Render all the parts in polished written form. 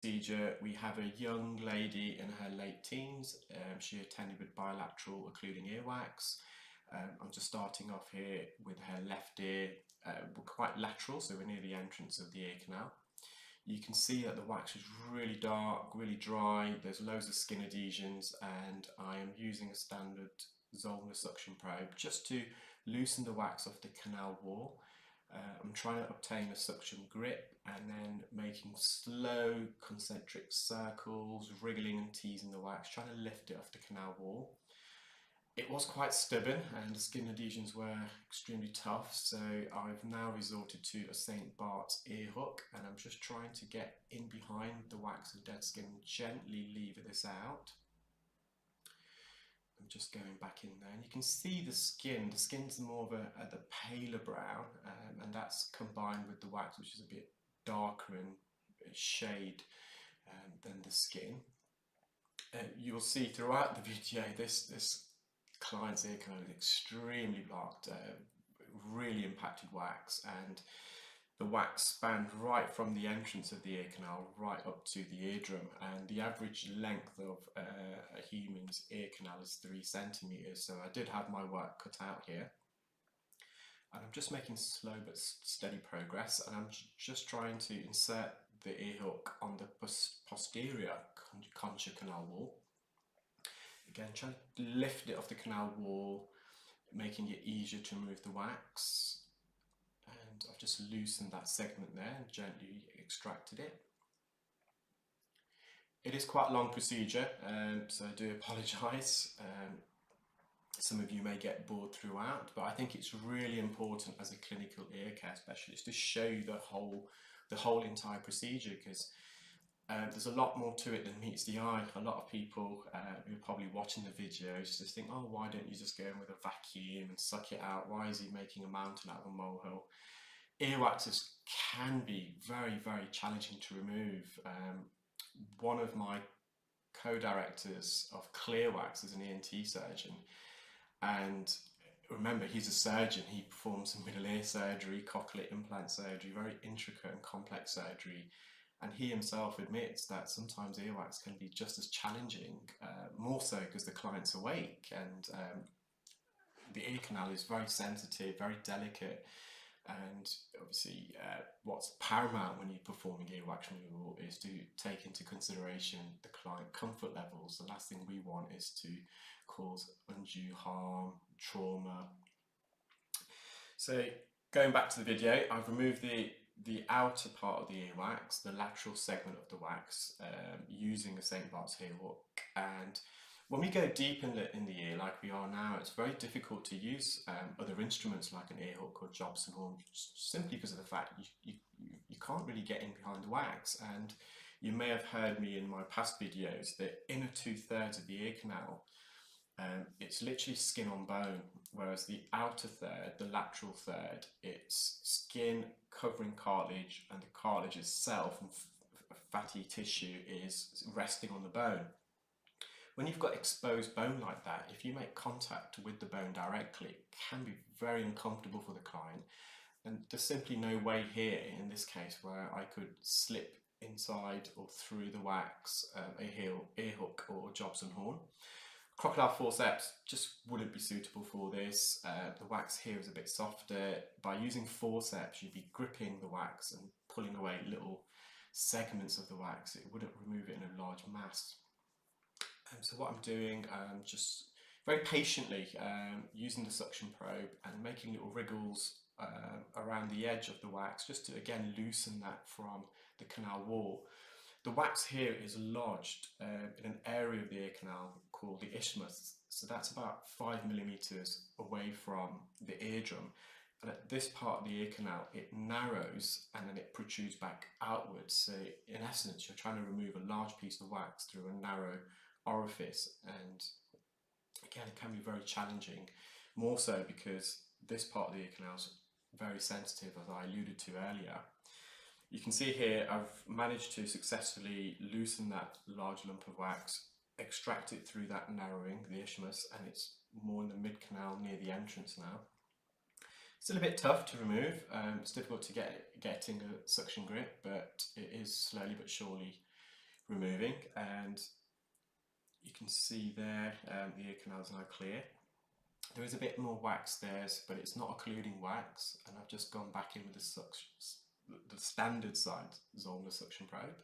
procedure. We have a young lady in her late teens. She attended with bilateral occluding earwax. I'm just starting off here with her left ear. We're quite lateral, so we're near the entrance of the ear canal. You can see that the wax is really dark, really dry. There's loads of skin adhesions, and I am using a standard Zollner suction probe just to loosen the wax off the canal wall. I'm trying to obtain a suction grip and then making slow concentric circles, wriggling and teasing the wax, trying to lift it off the canal wall. It was quite stubborn and the skin adhesions were extremely tough, so I've now resorted to a St. Bart's ear hook, and I'm just trying to get in behind the wax and dead skin and gently lever this out. I'm just going back in there, and you can see the skin's more of a paler brown, and that's combined with the wax, which is a bit darker in shade than the skin. You'll see throughout the video this client's ear canal is extremely blocked, really impacted wax, and the wax spanned right from the entrance of the ear canal right up to the eardrum, and the average length of a human's ear canal is 3 centimeters, so I did have my work cut out here. And I'm just making slow but steady progress, and I'm just trying to insert the ear hook on the posterior concha canal wall. Again, trying to lift it off the canal wall, making it easier to remove the wax. And I've just loosened that segment there and gently extracted it. It is quite a long procedure, so I do apologise. Some of you may get bored throughout, but I think it's really important as a clinical ear care specialist to show you the whole entire procedure, because there's a lot more to it than meets the eye. A lot of people who are probably watching the videos just think, oh, why don't you just go in with a vacuum and suck it out? Why is he making a mountain out of a molehill? Earwaxes can be very, very challenging to remove. One of my co-directors of Clearwax is an ENT surgeon, and remember, he's a surgeon. He performs some middle ear surgery, cochlear implant surgery, very intricate and complex surgery. And he himself admits that sometimes earwax can be just as challenging, more so because the client's awake, and the ear canal is very sensitive, very delicate, and obviously what's paramount when you're performing earwax removal is to take into consideration the client comfort levels. The last thing we want is to cause undue harm, trauma. So going back to the video, I've removed the outer part of the earwax, the lateral segment of the wax, using a St. Bart's ear hook. And when we go deep in the ear, like we are now, it's very difficult to use other instruments like an ear hook or Jobson horn, simply because of the fact you can't really get in behind the wax. And you may have heard me in my past videos, the inner 2/3 of the ear canal, it's literally skin on bone, whereas the outer third, the lateral third, it's skin covering cartilage, and the cartilage itself and fatty tissue is resting on the bone. When you've got exposed bone like that, if you make contact with the bone directly, it can be very uncomfortable for the client, and there's simply no way here in this case where I could slip inside or through the wax a ear hook or Jobson horn. Crocodile forceps just wouldn't be suitable for this. The wax here is a bit softer. By using forceps, you'd be gripping the wax and pulling away little segments of the wax. It wouldn't remove it in a large mass. So what I'm doing, just very patiently using the suction probe and making little wriggles around the edge of the wax, just to again loosen that from the canal wall. The wax here is lodged in an area of the ear canal called the isthmus, so that's about 5 millimeters away from the eardrum. And at this part of the ear canal, it narrows and then it protrudes back outwards. So in essence, you're trying to remove a large piece of wax through a narrow orifice, and again, it can be very challenging, more so because this part of the ear canal is very sensitive, as I alluded to earlier. You can see here I've managed to successfully loosen that large lump of wax, extract it through that narrowing, the isthmus, and it's more in the mid-canal near the entrance now. Still a bit tough to remove, it's difficult to get in a suction grip, but it is slowly but surely removing, and you can see there the ear canal is now clear. There is a bit more wax there, but it's not occluding wax, and I've just gone back in with the standard size Zollner suction probe.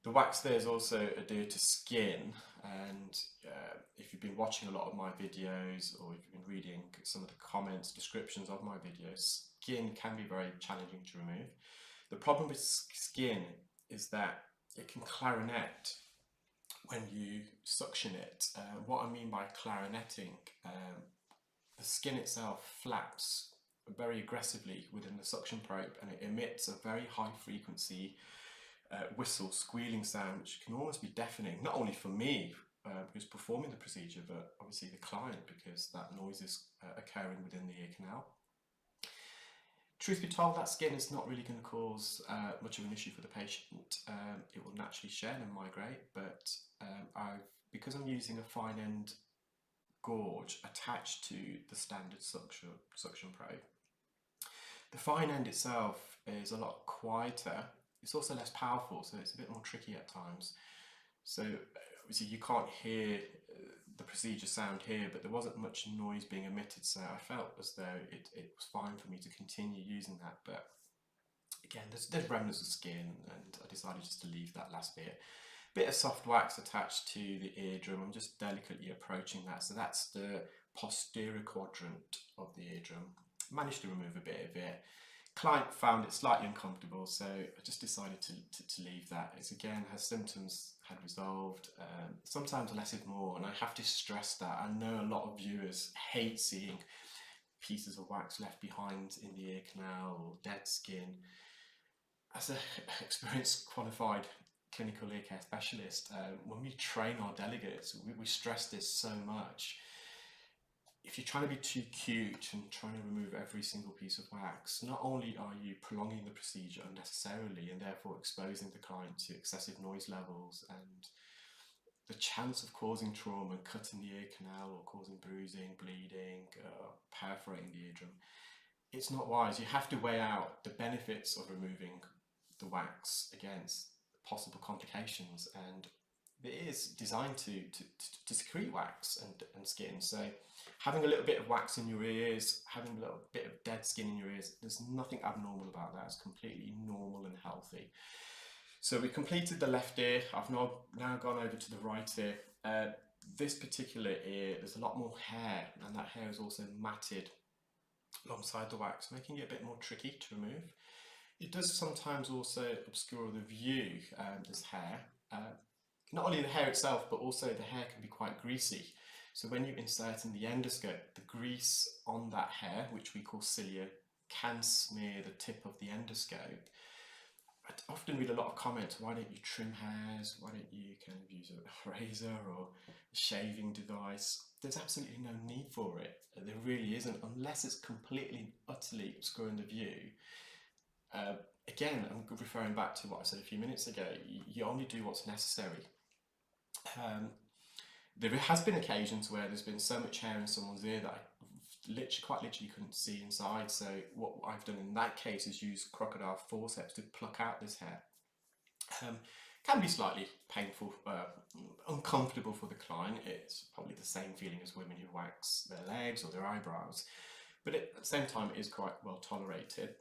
The wax there is also adhered to skin, and if you've been watching a lot of my videos, or if you've been reading some of the comments, descriptions of my videos, skin can be very challenging to remove. The problem with skin is that it can clarinet when you suction it. What I mean by clarineting, the skin itself flaps very aggressively within the suction probe, and it emits a very high frequency whistle, squealing sound, which can almost be deafening, not only for me who's performing the procedure, but obviously the client, because that noise is occurring within the ear canal. Truth be told, that skin is not really going to cause much of an issue for the patient. It will naturally shed and migrate, but because I'm using a fine end gauge attached to the standard suction probe, the fine end itself is a lot quieter. It's also less powerful, so it's a bit more tricky at times. So obviously you can't hear the procedure sound here, but there wasn't much noise being emitted, so I felt as though it was fine for me to continue using that. But again, there's remnants of skin, and I decided just to leave that last bit of soft wax attached to the eardrum. I'm just delicately approaching that, so that's the posterior quadrant of the eardrum. Managed to remove a bit of it. Client found it slightly uncomfortable, so I just decided to leave that. It's again, her symptoms had resolved. Sometimes less is more, and I have to stress that. I know a lot of viewers hate seeing pieces of wax left behind in the ear canal or dead skin. As an experienced qualified clinical ear care specialist, when we train our delegates, we stress this so much. If you're trying to be too cute and trying to remove every single piece of wax, not only are you prolonging the procedure unnecessarily and therefore exposing the client to excessive noise levels and the chance of causing trauma, cutting the ear canal or causing bruising, bleeding, perforating the eardrum, it's not wise. You have to weigh out the benefits of removing the wax against possible complications, and it is designed to secrete wax and skin. So having a little bit of wax in your ears, having a little bit of dead skin in your ears, there's nothing abnormal about that. It's completely normal and healthy. So we completed the left ear. I've now gone over to the right ear. This particular ear, there's a lot more hair, and that hair is also matted alongside the wax, making it a bit more tricky to remove. It does sometimes also obscure the view, this hair. Not only the hair itself, but also the hair can be quite greasy. So when you insert in the endoscope, the grease on that hair, which we call cilia, can smear the tip of the endoscope. I often read a lot of comments, why don't you trim hairs? Why don't you kind of use a razor or a shaving device? There's absolutely no need for it. There really isn't, unless it's completely and utterly obscuring the view. Again, I'm referring back to what I said a few minutes ago. You only do what's necessary. There has been occasions where there's been so much hair in someone's ear that I quite literally couldn't see inside. So what I've done in that case is use crocodile forceps to pluck out this hair. Can be slightly painful, uncomfortable for the client. It's probably the same feeling as women who wax their legs or their eyebrows, but at the same time it is quite well tolerated.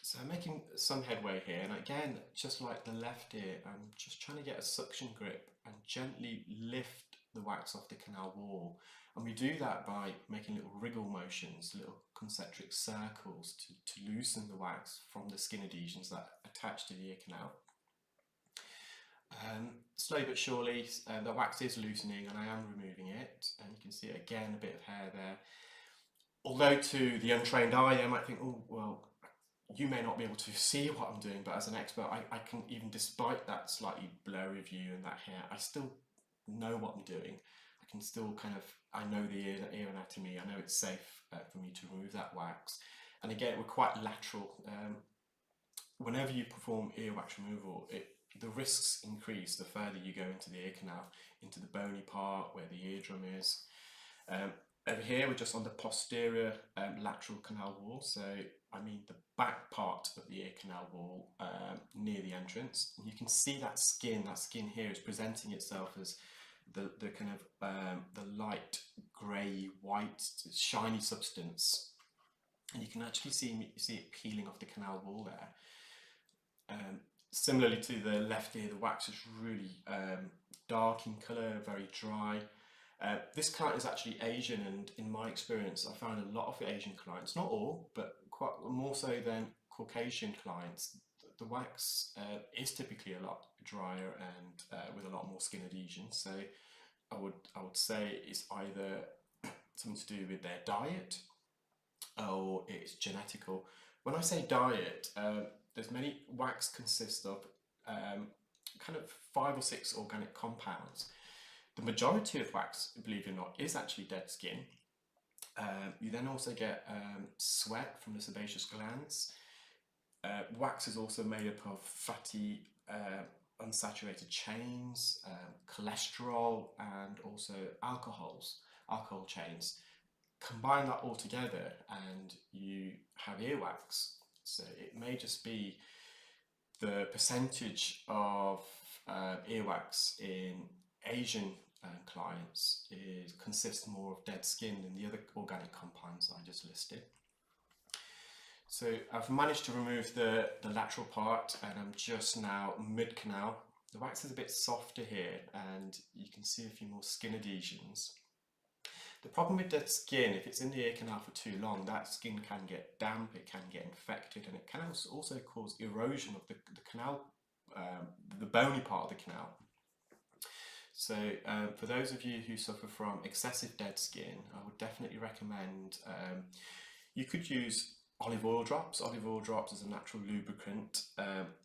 So I'm making some headway here, and again, just like the left ear, I'm just trying to get a suction grip and gently lift the wax off the canal wall. And we do that by making little wriggle motions, little concentric circles to loosen the wax from the skin adhesions that attach to the ear canal. Slowly but surely, the wax is loosening and I am removing it, and you can see again a bit of hair there. Although to the untrained eye, I might think, oh, well, you may not be able to see what I'm doing, but as an expert, I can, even despite that slightly blurry view and that hair, I still know what I'm doing. I can still I know the ear anatomy, I know it's safe for me to remove that wax. And again, we're quite lateral. Whenever you perform ear wax removal, the risks increase the further you go into the ear canal, into the bony part where the eardrum is. over here we're just on the posterior lateral canal wall, so I mean the back part of the ear canal wall near the entrance. And you can see that skin here is presenting itself as the kind of the light grey white shiny substance, and you can actually see it peeling off the canal wall there. Similarly to the left ear, the wax is really dark in colour, very dry. This client is actually Asian, and in my experience I found a lot of Asian clients, not all, but quite more so than Caucasian clients, the wax is typically a lot drier and with a lot more skin adhesions. So I would say it's either something to do with their diet or it's genetical. When I say diet, there's many wax consists of kind of 5 or 6 organic compounds. The majority of wax, believe it or not, is actually dead skin. You then also get sweat from the sebaceous glands. Wax is also made up of fatty unsaturated chains, cholesterol, and also alcohol chains. Combine that all together and you have earwax. So it may just be the percentage of earwax in Asian clients consists more of dead skin than the other organic compounds I just listed. So I've managed to remove the lateral part, and I'm just now mid-canal. The wax is a bit softer here and you can see a few more skin adhesions. The problem with dead skin, if it's in the ear canal for too long, that skin can get damp, it can get infected, and it can also cause erosion of the canal, the bony part of the canal. So for those of you who suffer from excessive dead skin, I would definitely recommend you could use olive oil drops. Olive oil drops is a natural lubricant.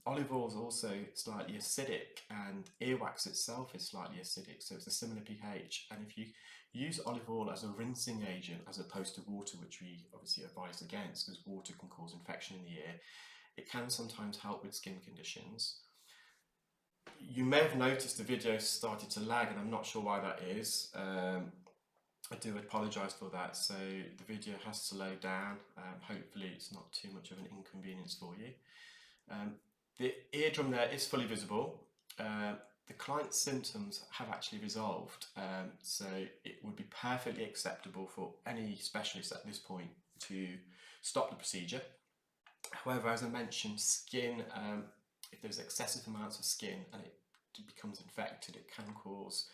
Olive oil is also slightly acidic, and earwax itself is slightly acidic, so it's a similar pH. And if you use olive oil as a rinsing agent as opposed to water, which we obviously advise against because water can cause infection in the ear, it can sometimes help with skin conditions. You may have noticed the video started to lag, and I'm not sure why that is. I do apologise for that, so the video has slowed down. Hopefully it's not too much of an inconvenience for you. The eardrum there is fully visible. The client's symptoms have actually resolved, so it would be perfectly acceptable for any specialist at this point to stop the procedure. However, as I mentioned, skin, if there's excessive amounts of skin and it becomes infected, it can cause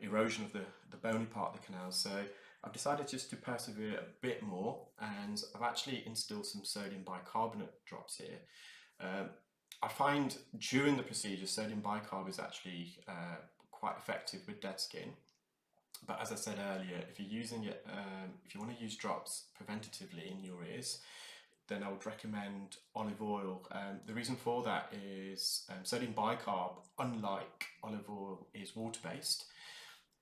erosion of the bony part of the canal. So I've decided just to persevere a bit more, and I've actually instilled some sodium bicarbonate drops here. I find during the procedure sodium bicarb is actually quite effective with dead skin, but as I said earlier, if you're using it, if you want to use drops preventatively in your ears, then I would recommend olive oil. The reason for that is sodium bicarb, unlike olive oil, is water-based,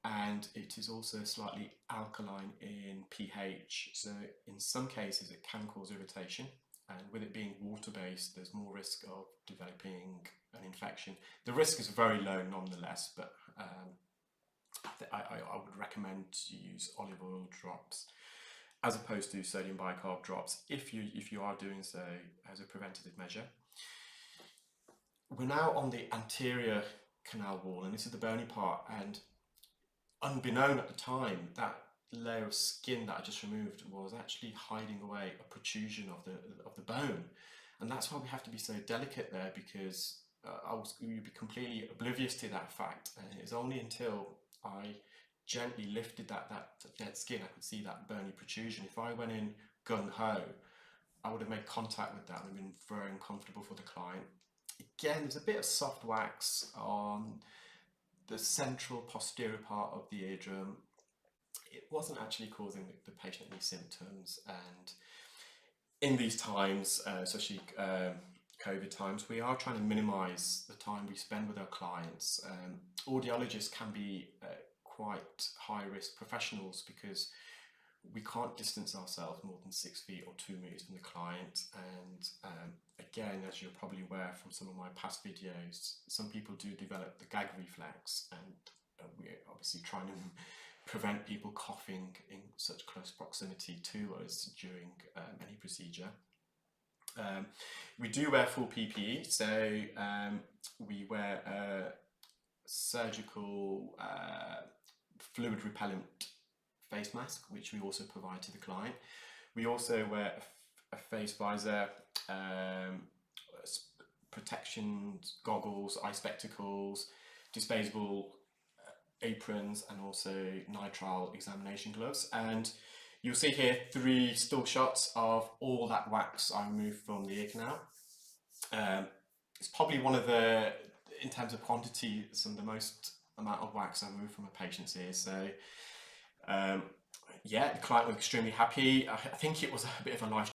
and it is also slightly alkaline in pH. So in some cases it can cause irritation, and with it being water-based, there's more risk of developing an infection. The risk is very low nonetheless, but I would recommend to use olive oil drops as opposed to sodium bicarb drops if you are doing so as a preventative measure. We're now on the anterior canal wall, and this is the bony part, and unbeknown at the time, that layer of skin that I just removed was actually hiding away a protrusion of the bone, and that's why we have to be so delicate there, because you'd be completely oblivious to that fact, and it's only until I gently lifted that dead skin I could see that bony protrusion. If I went in gung-ho, I would have made contact with that and been very uncomfortable for the client. Again, there's a bit of soft wax on the central posterior part of the eardrum. It wasn't actually causing the patient any symptoms, and in these times, especially COVID times, we are trying to minimise the time we spend with our clients. Audiologists can be quite high-risk professionals because we can't distance ourselves more than 6 feet or 2 meters from the client, and again, as you're probably aware from some of my past videos, some people do develop the gag reflex, and we're obviously trying to prevent people coughing in such close proximity to us during any procedure. We do wear full PPE, so we wear a surgical fluid repellent face mask, which we also provide to the client. We also wear a face visor, protection goggles, eye spectacles, disposable aprons, and also nitrile examination gloves. And you'll see here 3 still shots of all that wax I removed from the ear canal. It's probably one of the, in terms of quantity, some of the most amount of wax I removed from a patient's ear. So yeah, the client was extremely happy. I think it was a bit of a life